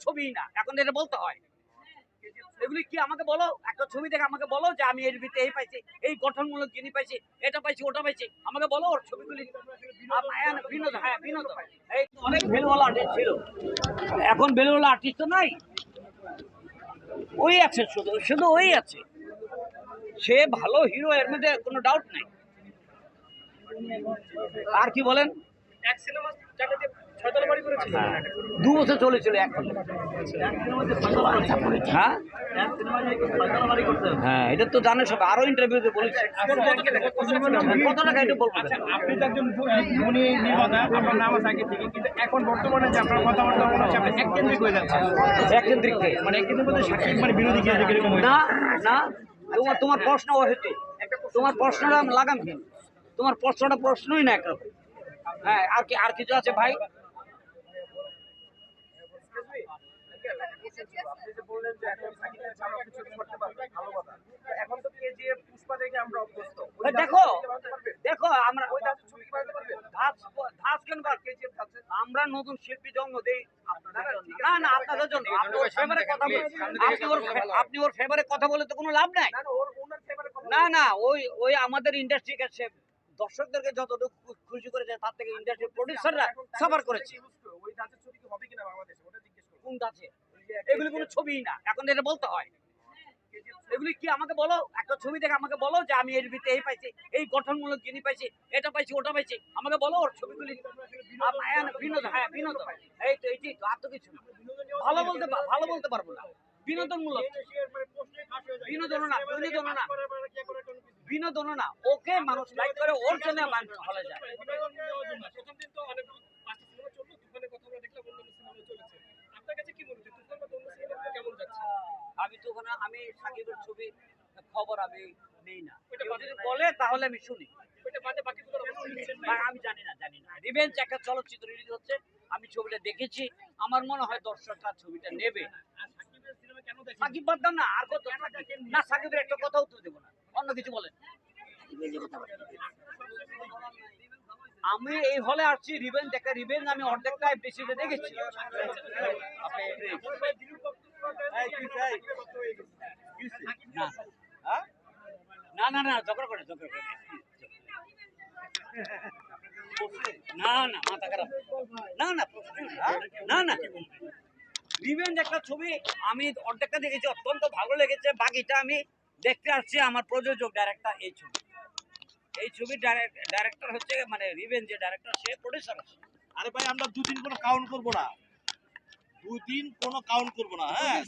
ছবিই না, এখন এটা বলতে হয়। এগুলি কি আমাকে বলো, একটা ছবি দেখে আমাকে বলো যে আমি এর ভিতরে এই পাইছি, এই গঠনমূলক জিনিস পাইছি, এটা পাইছি, ওটা পাইছি, আমাকে বলো ওর ছবিগুলি। বিনোদন, হ্যাঁ বিনোদন। এই অনেক ভেলুওয়ালা আর্টিস্ট ছিল, এখন ভেলুওয়ালা আর্টিস্ট তো নাই, ওই আছে, শুধু শুধু ওই আছে। সে ভালো হিরো, এর মধ্যে কোনো ডাউট নাই। আর কি বলেন? এক সিনেমা জায়গাতে 6 বাড়ি করেছিল। 2 বছর চলেছিল এখন। হ্যাঁ হ্যাঁ, এটা তো জানে সব, আরো ইন্টারভিউতে বলেছি। কত টাকা এটা বলবো। আপনি তো একজন গুণী নির্মাতা, আপনার নাম আছে আগে থেকে, কিন্তু এখন বর্তমানে যে আপনার কথাবার্তা মনে হচ্ছে আপনি এককেন্দ্রিক হয়ে যাচ্ছে। এককেন্দ্রিক মানে এককেন্দ্রিক বলতে সাক্ষী মানে বিরোধী কি এরকম হয়ে না না, তোমার প্রশ্ন হয়তো, তোমার প্রশ্নটা লাগামহীন, তোমার প্রশ্নটা প্রশ্নই না একরকম। হ্যাঁ, আর কিছু আছে ভাই? আপনি যে বললেন যে এখন সাকিবের ছাড়া কিছু করতে পারবে, ভালো কথা। এখন তো কেজিএফ পুষ্পা দেখে আমরা অভ্যস্ত। দেখো দেখো, আমরা ওই ধাঁচের ছবি কি বানাতে পারবে? ধাস কেন বার? কেজিএফ ধাঁচে আমরা নতুন শিল্পী জন্ম দেই আপনাদের জন্য। না না, আপনাদের জন্য। আপনি ওর ফেভারে কথা বলে, আপনি ওর ফেভারে কথা বলে তো কোনো লাভ নাই। না না, ওনার ফেভারে কথা না না, ওই আমাদের ইন্ডাস্ট্রি কাছে দর্শকদেরকে যতটুকু খুশি করেছে তার থেকে ইন্ডাস্ট্রি প্রডিউসাররা সাফার করেছে। ওই ধাঁচের ছবি কি হবে কিনা বাংলাদেশে, ওটা জিজ্ঞেস করুন। কোন আছে? এগুলি কোনো ছবিই না, এখন এটা বলতে হয়। এগুলি কি আমাকে বলো, একটা ছবি দেখে আমাকে বলো যে আমি এর ভিতরে এই পাইছি, এই গঠনমূলক জিনিস পাইছি, এটা পাইছি, ওটা পাইছি, আমাকে বলো ওর ছবিগুলি। বিনোদন, হ্যাঁ বিনোদন। এই তো এইটাই তো, আর তো কিছু না। ভালো বলতে পারবো না। বিনোদনমূলক, বিনোদন না, বিনোদন না, বিনোদন না। ওকে মানুষ লাইক করে, ওর জন্য মানুষ হলে যায়। প্রথম দিন তো অনেক 5টা সিনেমা চললো, তুফানের কথা আমরা দেখলাম, অন্যান্য সিনেমা চলেছে। আপনার কাছে কি মনে হচ্ছে তুফান বা অন্য সিনেমা কেমন যাচ্ছে? আমি তো ওখানে, আমি সাকিবের ছবি খবর আমি নেই না, কেউ যদি বলে তাহলে আমি শুনি। ওইটা বাদে বাকিগুলো অবশ্যই নিচ্ছেন না। আমি জানি না। রিভেঞ্জ একটা চলচ্চিত্র রিলিজ হচ্ছে, আমি ছবিটা দেখেছি, আমার মনে হয় দর্শকরা ছবিটা নেবে। আর সাকিবের সিনেমা কেন দেখেন? সাকিব বাদ দাও না, আর কত না, সাকিবের একটা কথা উত্তর দেবো না, অন্য কিছু বলেন। আমি এই হলে আসছি রিভেঞ্জ দেখা, রিভেঞ্জ আমি অর্ধেকটা বেশিতে দেখেছি। না না না, ঝগড়া করে না না, মাথা খারাপ। না না না না, রিভেঞ্জ একটা ছবি আমি অর্ধেকটা দেখেছি, অত্যন্ত ভালো লেগেছে। বাকিটা আমি দেখতে আসছি আমার প্রযোজক ডাইরেক্টর এই ছবির ডাইরেক্টর হচ্ছে, মানে রিভেঞ্জ যে ডাইরেক্টর, সে প্রডিউসার আছে। আরে ভাই, আমরা দুদিন কোনো কাউন্ট করবো না, দুদিন কোনো কাউন্ট করবো না। হ্যাঁ,